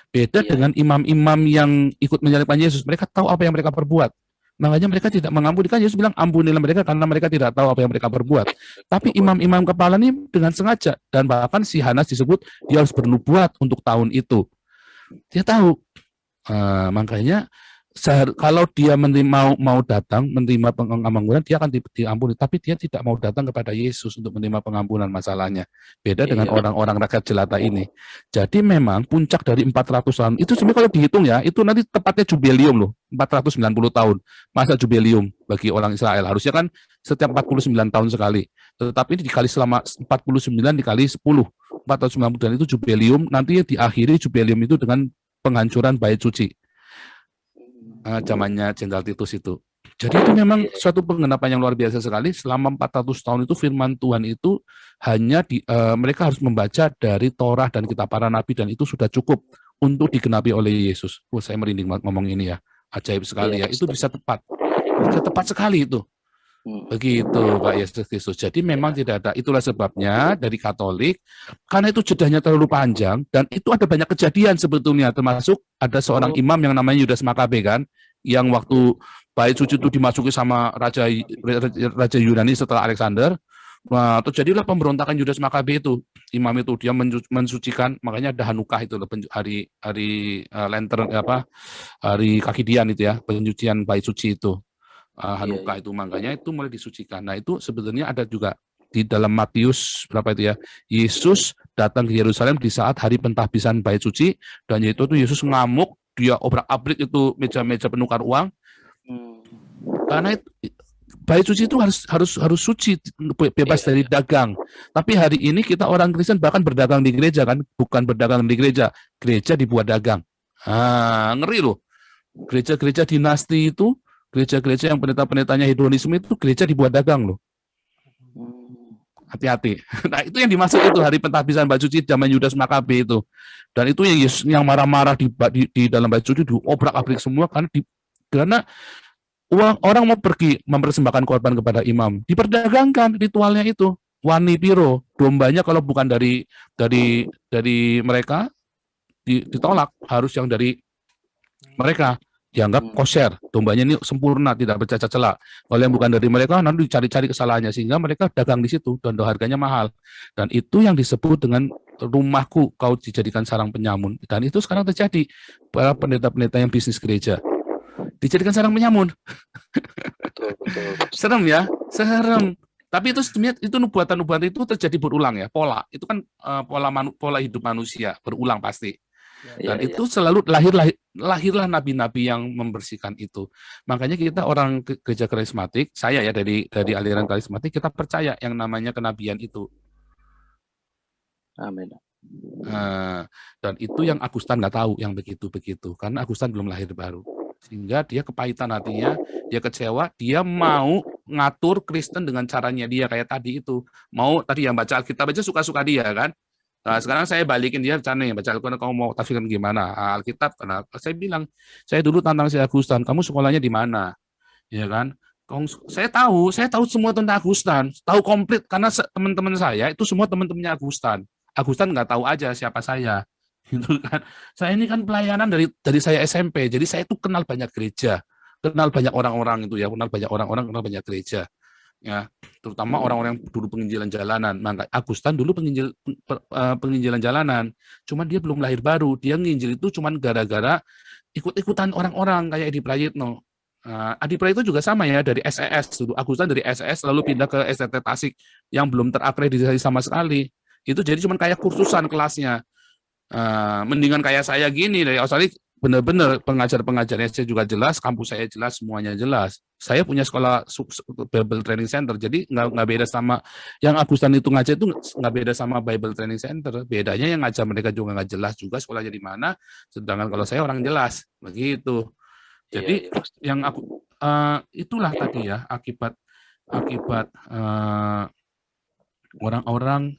Beda dengan imam-imam yang ikut menyalibkan Yesus, mereka tahu apa yang mereka perbuat. Makanya mereka tidak mengampuni, kan Yesus bilang ampunilah mereka karena mereka tidak tahu apa yang mereka perbuat. Tapi imam-imam kepala ini dengan sengaja, dan bahkan si Hanas disebut dia harus bernubuat untuk tahun itu. Dia tahu. Makanya kalau dia mau datang menerima pengampunan, dia akan diampuni. Tapi dia tidak mau datang kepada Yesus untuk menerima pengampunan masalahnya. Beda dengan orang-orang rakyat jelata ini. Jadi memang puncak dari 400 tahun, itu sebenarnya kalau dihitung ya, itu nanti tepatnya jubilium loh, 490 tahun. Masa jubilium bagi orang Israel. Harusnya kan setiap 49 tahun sekali. Tetapi ini dikali selama 49 dikali 10. 490 dan itu jubilium, nanti diakhiri jubilium itu dengan penghancuran bait suci. Zamannya Jenderal Titus itu. Jadi itu memang suatu penggenapan yang luar biasa sekali. Selama 400 tahun itu firman Tuhan itu hanya mereka harus membaca dari Torah dan kitab para nabi, dan itu sudah cukup untuk digenapi oleh Yesus. Saya merinding ngomong ini ya. Ajaib sekali ya. Itu bisa tepat. Bisa tepat sekali itu. Begitu Pak Yesus Kristus. Jadi memang tidak ada. Itulah sebabnya dari Katolik, karena itu jedahnya terlalu panjang, dan itu ada banyak kejadian sebetulnya, termasuk ada seorang imam yang namanya Yudas Makabe kan, yang waktu bait suci itu dimasuki sama Raja Yunani setelah Alexander. Nah, terjadilah pemberontakan Yudas Makabe itu. Imam itu dia mensucikan, makanya ada Hanukkah itu hari lantern hari Kakidian itu ya, penyucian bait suci itu. Hanukkah itu makanya itu mulai disucikan. Nah, itu sebetulnya ada juga di dalam Matius berapa itu ya. Yesus datang ke Yerusalem di saat hari pentahbisan bait suci, dan yaitu Yesus ngamuk, dia obrak-abrik itu meja-meja penukar uang. Karena itu bait suci itu harus suci, bebas dari dagang. Tapi hari ini kita orang Kristen bahkan berdagang di gereja kan, bukan berdagang di gereja, gereja dibuat dagang. Ngeri loh. Gereja-gereja dinasti itu, gereja-gereja yang pendeta-pendetanya hedonisme itu gereja dibuat dagang loh. Hati-hati. Nah, itu yang dimaksud itu hari pentahbisan bait suci zaman Yudas Makabe itu. Dan itu yang marah-marah di dalam bait suci diobrak-abrik semua karena uang orang mau pergi mempersembahkan korban kepada imam, diperdagangkan ritualnya itu. Wani piro, dombanya kalau bukan dari mereka ditolak, harus yang dari mereka dianggap kosher, dombanya ini sempurna, tidak bercacat celah. Kalau yang bukan dari mereka nanti dicari-cari kesalahannya, sehingga mereka dagang di situ dan harganya mahal. Dan itu yang disebut dengan rumahku kau dijadikan sarang penyamun. Dan itu sekarang terjadi para pendeta-pendeta yang bisnis gereja dijadikan sarang penyamun. Betul. Serem ya, serem. Tapi itu sebenarnya itu nubuatan-nubuatan itu terjadi berulang ya, pola. Itu kan pola hidup manusia berulang pasti. Dan itu selalu lahirlah nabi-nabi yang membersihkan itu. Makanya kita orang gereja karismatik, saya ya dari aliran karismatik, kita percaya yang namanya kenabian itu. Amin. Dan itu yang Agustan nggak tahu yang begitu-begitu, karena Agustan belum lahir baru. Sehingga dia kepahitan hatinya, dia kecewa, dia mau ngatur Kristen dengan caranya dia kayak tadi itu. Mau tadi yang baca Alkitab aja suka-suka dia kan. Nah, sekarang saya balikin dia, baca Alkitab, kamu mau tafsirkan gimana? Alkitab, karena saya bilang, saya dulu tantang si Agustan, kamu sekolahnya di mana? Ya kan? Saya tahu semua tentang Agustan, tahu komplit, karena teman-teman saya itu semua teman-temannya Agustan. Agustan nggak tahu aja siapa saya. Gitu kan. Saya ini kan pelayanan dari saya SMP, jadi saya itu kenal banyak gereja, kenal banyak orang-orang itu ya, kenal banyak gereja. Ya, terutama orang-orang yang dulu penginjilan jalanan. Maka Agustan dulu penginjilan jalanan, cuman dia belum lahir baru. Dia nginjil itu cuman gara-gara ikut-ikutan orang-orang kayak Edi Prayitno. Adi Prayitno juga sama ya, dari SES dulu. Agustan dari SES lalu pindah ke STT Tasik yang belum terakreditasi sama sekali. Itu jadi cuman kayak kursusan kelasnya. Mendingan kayak saya gini dari Australia, benar-benar pengajar-pengajarnya saya juga jelas, kampus saya jelas, semuanya jelas. Saya punya sekolah Bible Training Center, jadi nggak beda sama yang Agustan itu ngajar itu nggak beda sama Bible Training Center. Bedanya yang ngajar mereka juga nggak jelas juga sekolahnya di mana, sedangkan kalau saya orang jelas begitu. Jadi yang aku itulah tadi ya akibat orang-orang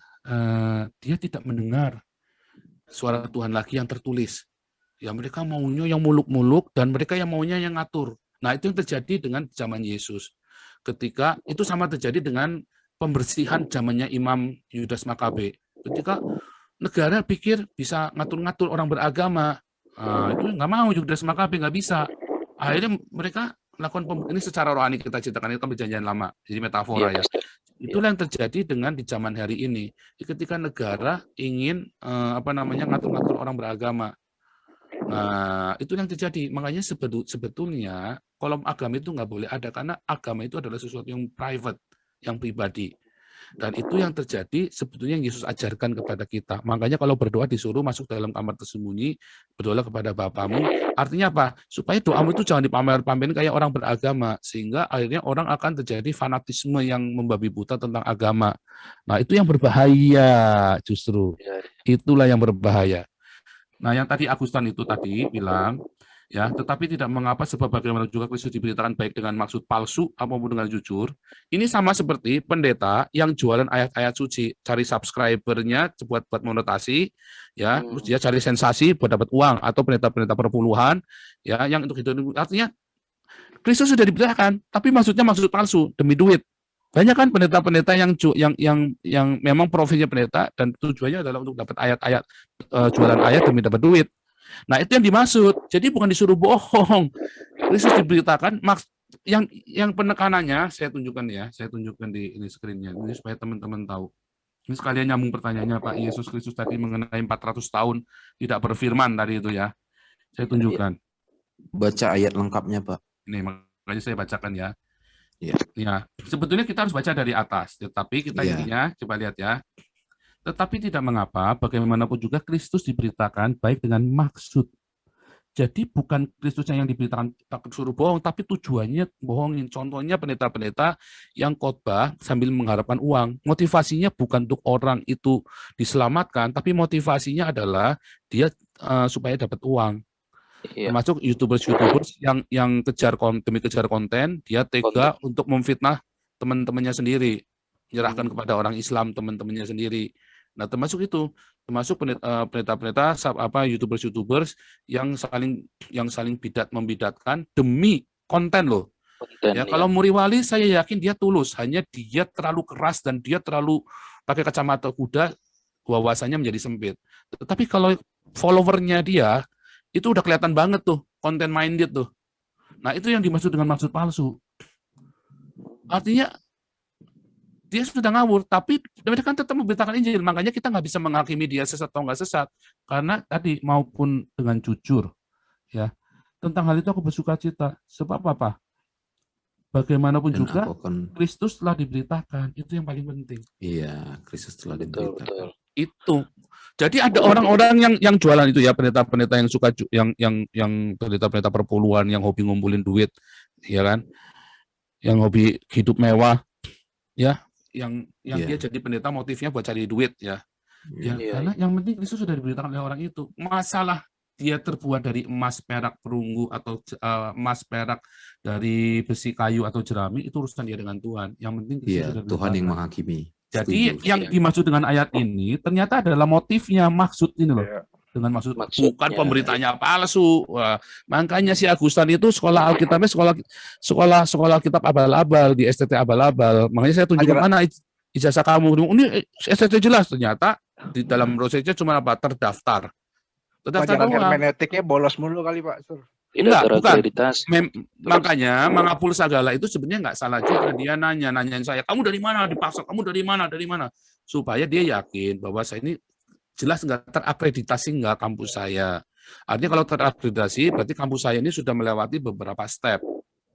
dia tidak mendengar suara Tuhan lagi yang tertulis. Ya mereka maunya yang muluk-muluk dan mereka yang maunya yang ngatur. Nah, itu yang terjadi dengan zaman Yesus. Ketika itu sama terjadi dengan pembersihan zamannya Imam Yudas Makabe. Ketika negara pikir bisa ngatur-ngatur orang beragama, itu nggak mau Yudas Makabe, nggak bisa. Akhirnya mereka melakukan ini secara rohani kita ceritakan, itu kan perjanjian lama, jadi metafora ya. Itulah yang terjadi dengan di zaman hari ini. Ketika negara ingin ngatur-ngatur orang beragama. Nah, itu yang terjadi. Makanya sebetulnya kolom agama itu nggak boleh ada, karena agama itu adalah sesuatu yang private, yang pribadi. Dan itu yang terjadi sebetulnya yang Yesus ajarkan kepada kita. Makanya kalau berdoa disuruh masuk dalam kamar tersembunyi, berdoa kepada Bapamu. Artinya apa? Supaya doamu itu jangan dipamer-pamerin kayak orang beragama. Sehingga akhirnya orang akan terjadi fanatisme yang membabi buta tentang agama. Nah, itu yang berbahaya justru. Itulah yang berbahaya. Nah, yang tadi Agustan itu tadi bilang, ya, tetapi tidak mengapa sebab bagaimana juga Kristus diberitakan baik dengan maksud palsu maupun dengan jujur. Ini sama seperti pendeta yang jualan ayat-ayat suci, cari subscribernya buat monetasi, ya, terus dia cari sensasi buat dapat uang, atau pendeta-pendeta perpuluhan, ya, yang untuk hidup. Artinya Kristus sudah diberitakan, tapi maksudnya maksud palsu demi duit. Banyak kan pendeta-pendeta yang memang profilnya pendeta dan tujuannya adalah untuk dapat ayat-ayat, jualan ayat demi dapat duit. Nah, itu yang dimaksud. Jadi bukan disuruh bohong. Kristus diberitakan, yang penekanannya saya tunjukkan di ini screen-nya ini supaya teman-teman tahu. Ini sekalian nyambung pertanyaannya Pak Yesus Kristus tadi mengenai 400 tahun tidak berfirman tadi itu ya. Saya tunjukkan. Baca ayat lengkapnya, Pak. Ini makanya saya bacakan ya. Iya. Ya, sebetulnya kita harus baca dari atas, tetapi kita intinya coba lihat ya. Tetapi tidak mengapa, bagaimanapun juga Kristus diberitakan baik dengan maksud. Jadi bukan Kristusnya yang diberitakan takut suruh bohong, tapi tujuannya bohongin. Contohnya pendeta-pendeta yang khotbah sambil mengharapkan uang. Motivasinya bukan untuk orang itu diselamatkan, tapi motivasinya adalah dia supaya dapat uang. Termasuk YouTubers yang demi kejar konten, dia tega untuk memfitnah teman-temannya sendiri, menyerahkan kepada orang Islam teman-temannya sendiri. Nah, termasuk pendeta-pendeta YouTubers yang saling membidatkan demi konten loh. Kalau Muri Wali saya yakin dia tulus, hanya dia terlalu keras dan dia terlalu pakai kacamata kuda, wawasannya menjadi sempit. Tetapi kalau followernya dia itu udah kelihatan banget tuh, content minded tuh. Nah, itu yang dimaksud dengan maksud palsu. Artinya dia sudah ngawur, tapi mereka kan tetap memberitakan Injil. Makanya kita nggak bisa menghakimi dia sesat atau nggak sesat. Karena tadi maupun dengan jujur, ya tentang hal itu aku bersuka cita. Sebab apa? Bagaimanapun juga Kristus telah diberitakan. Itu yang paling penting. Iya, Kristus telah diberitakan. Itu. Jadi ada orang-orang yang jualan itu ya, pendeta-pendeta yang suka yang pendeta-pendeta perpuluhan yang hobi ngumpulin duit, ya kan? Yang hobi hidup mewah, ya. Yang dia jadi pendeta motifnya buat cari duit ya. Karena yang penting Kristus sudah diberitakan oleh orang itu. Masalah dia terbuat dari emas, perak, perunggu atau emas, perak dari besi, kayu atau jerami, itu urusan dia dengan Tuhan. Yang penting Kristus sudah Tuhan yang menghakimi. Jadi yang dimaksud dengan ayat ini ternyata adalah motifnya, maksud ini loh. Dengan maksud bukan pemberitanya palsu. Wah, makanya si Agustan itu sekolah Alkitabnya sekolah kitab abal-abal di STT abal-abal. Makanya saya tunjukkan mana ijazah kamu. Ini STT jelas, ternyata di dalam prosesnya cuma terdaftar. Pelajaran hermeneutiknya bolos mulu kali Pak Sur. Enggak, bukan. Makanya mengapul segala itu sebenarnya nggak salah juga. Dia nanyain saya, kamu dari mana? Dipaksa, kamu dari mana? Supaya dia yakin bahwa saya ini jelas nggak terakreditasi nggak kampus saya. Artinya kalau terakreditasi berarti kampus saya ini sudah melewati beberapa step,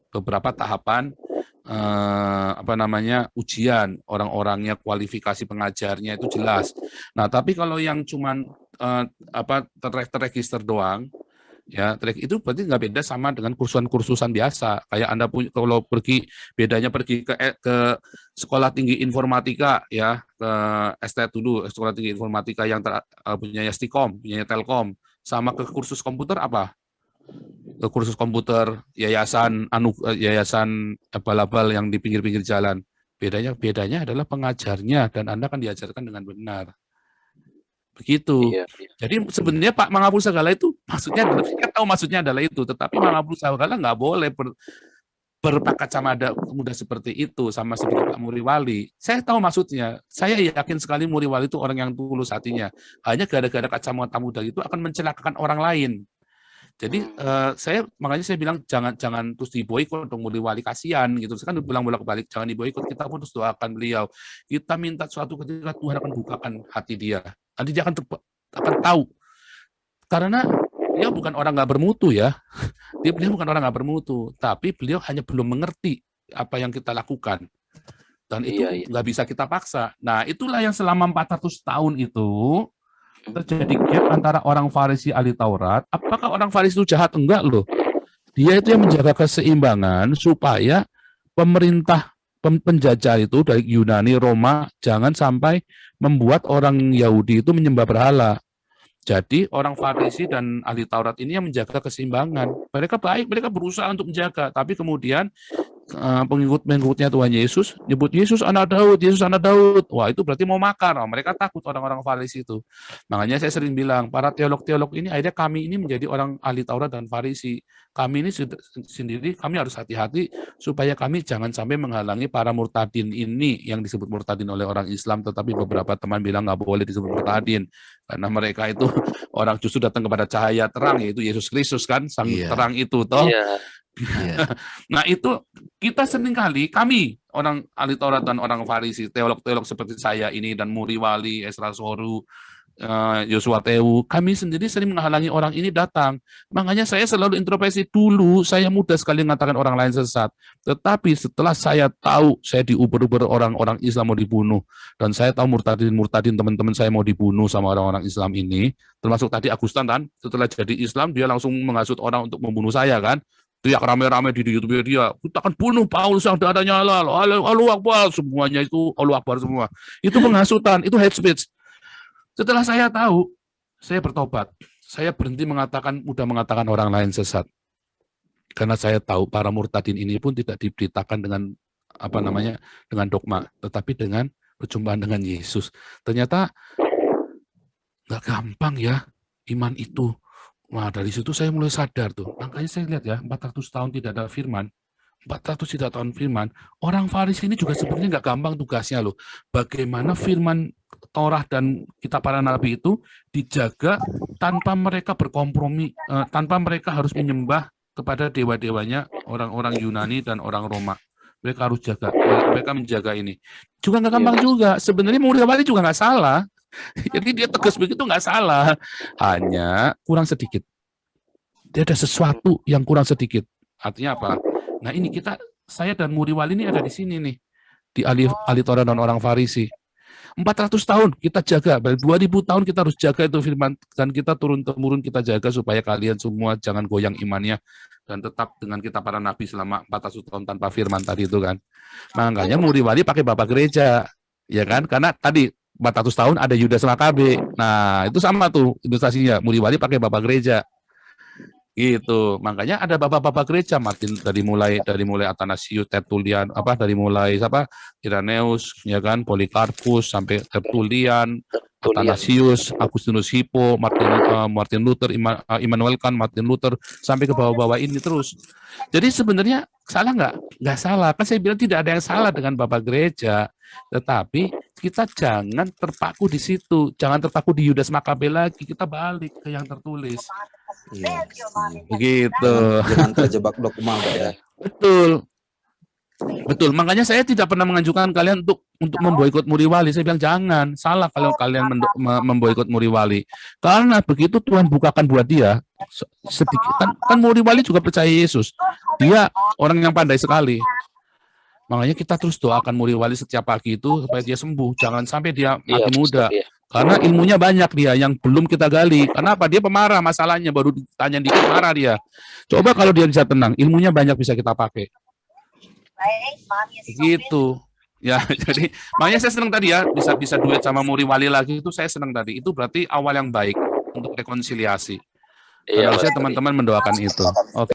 beberapa tahapan ujian, orang-orangnya, kualifikasi pengajarnya itu jelas. Nah, tapi kalau yang cuman terregister doang, ya itu berarti nggak beda sama dengan kursusan biasa. Kayak Anda kalau bedanya pergi ke sekolah tinggi informatika ya, ke ST dulu, sekolah tinggi informatika yang punya Stikom, punya Telkom, sama ke kursus komputer apa? Ke kursus komputer yayasan abal-abal yang di pinggir-pinggir jalan. Bedanya adalah pengajarnya dan Anda akan diajarkan dengan benar. Begitu. Jadi sebenarnya Pak menghapus segala itu maksudnya, saya tahu maksudnya adalah itu, tetapi menghapus segala nggak boleh berpakaian muda seperti itu sama seperti Pak Muri Wali. Saya tahu maksudnya. Saya yakin sekali Muri Wali itu orang yang tulus hatinya. Hanya gara-gara kacamata muda itu akan mencelakakan orang lain. Jadi makanya saya bilang jangan terus diboikot dong Muri Wali, kasihan gitu. Saya kan bilang bolak-balik jangan diboikot, kita pun terus doakan beliau. Kita minta suatu ketika Tuhan akan bukakan hati dia. Nanti dia akan tahu. Karena beliau bukan orang nggak bermutu ya. Beliau bukan orang nggak bermutu, tapi beliau hanya belum mengerti apa yang kita lakukan. Dan itu nggak bisa kita paksa. Nah, itulah yang selama 400 tahun itu terjadi gap antara orang Farisi ahli Taurat. Apakah orang Farisi itu jahat? Enggak loh. Dia itu yang menjaga keseimbangan supaya pemerintah penjajah itu dari Yunani, Roma, jangan sampai membuat orang Yahudi itu menyembah berhala. Jadi orang Farisi dan ahli Taurat ini yang menjaga keseimbangan. Mereka baik, mereka berusaha untuk menjaga. Tapi kemudian pengikut-pengikutnya Tuhan Yesus nyebut Yesus anak Daud. Wah, itu berarti mau makar. Mereka takut orang-orang Farisi itu. Makanya saya sering bilang, para teolog-teolog ini akhirnya kami ini menjadi orang ahli Taurat dan Farisi. Kami ini sendiri, kami harus hati-hati supaya kami jangan sampai menghalangi para murtadin ini yang disebut murtadin oleh orang Islam, tetapi beberapa teman bilang nggak boleh disebut murtadin karena mereka itu orang justru datang kepada cahaya terang, yaitu Yesus Kristus kan, sang terang itu toh. Iya. Nah itu kita sering kali, kami orang ahli Taurat dan orang Farisi, teolog-teolog seperti saya ini dan Muri Wali, Esra Soru, Yosua Tewu, kami sendiri sering menghalangi orang ini datang. Makanya saya selalu introspeksi dulu, saya mudah sekali mengatakan orang lain sesat. Tetapi setelah saya tahu, saya diuber-uber orang-orang Islam mau dibunuh, dan saya tahu murtadin teman-teman saya mau dibunuh sama orang-orang Islam ini, termasuk tadi Agustan kan, setelah jadi Islam dia langsung menghasut orang untuk membunuh saya kan, teriak rame-rame di YouTube dia, kita akan bunuh Paulus yang darahnya halal, Allahu Akbar, semuanya itu Allahu Akbar semua. Itu penghasutan, itu hate speech. Setelah saya tahu, saya bertobat. Saya berhenti mudah mengatakan orang lain sesat. Karena saya tahu para murtadin ini pun tidak diberitakan dengan dengan dogma, tetapi dengan perjumpaan dengan Yesus. Ternyata nggak gampang ya iman itu. Wah, dari situ saya mulai sadar tuh. Makanya saya lihat ya, 400 tahun tidak ada firman. 400 tidak tahun firman. Orang Farisi ini juga sebenarnya nggak gampang tugasnya loh. Bagaimana firman Taurat dan kitab para nabi itu dijaga tanpa mereka berkompromi, tanpa mereka harus menyembah kepada dewa-dewanya orang-orang Yunani dan orang Roma. Mereka harus jaga, mereka menjaga ini. Juga nggak gampang juga. Sebenarnya Muri Wali juga nggak salah. Jadi dia tegas begitu nggak salah. Hanya kurang sedikit. Dia ada sesuatu yang kurang sedikit. Artinya apa? Nah ini saya dan Muri Wali ini ada di sini nih. Di ahli Taurat dan orang Farisi. 400 tahun kita jaga, 2000 tahun kita harus jaga itu firman, dan kita turun-temurun kita jaga supaya kalian semua jangan goyang imannya dan tetap dengan kita para nabi selama 400 tahun tanpa firman tadi itu kan. Makanya Muri Wali pakai bapak gereja, ya kan? Karena tadi 400 tahun ada Yudas Makabe. Nah, itu sama tuh ilustrasinya. Muri Wali pakai bapak gereja. Gitu. Makanya ada bapak-bapak gereja Martin dari mulai Athanasius, Tertullian, dari mulai Irenaeus, ya kan, Polikarpus sampai Tertullian, Athanasius, Agustinus Hippo, Martin Luther, Immanuel Kant, Martin Luther, sampai ke bawah-bawah ini terus. Jadi sebenarnya salah nggak? Nggak salah. Kan saya bilang tidak ada yang salah dengan bapak gereja. Tetapi kita jangan terpaku di situ. Jangan terpaku di Yudas Makabe lagi. Kita balik ke yang tertulis. Iya. Begitu. Jangan terjebak dogma, Pak ya. Betul. Makanya saya tidak pernah menganjurkan kalian untuk memboikot Muri Wali. Saya bilang jangan. Salah kalau kalian memboikot Muri Wali. Karena begitu Tuhan bukakan buat dia sedikit. Kan Muri Wali juga percaya Yesus. Dia orang yang pandai sekali. Makanya kita terus doakan Muri Wali setiap pagi itu supaya dia sembuh. Jangan sampai dia mati muda. Karena ilmunya banyak dia yang belum kita gali. Kenapa? Dia pemarah masalahnya. Baru ditanya dikit marah dia. Coba kalau dia bisa tenang. Ilmunya banyak bisa kita pakai. Gitu. Ya, jadi makanya saya senang tadi ya bisa duet sama Muri Wali lagi itu saya senang tadi. Itu berarti awal yang baik untuk rekonsiliasi. Harusnya teman-teman mendoakan itu. Oke.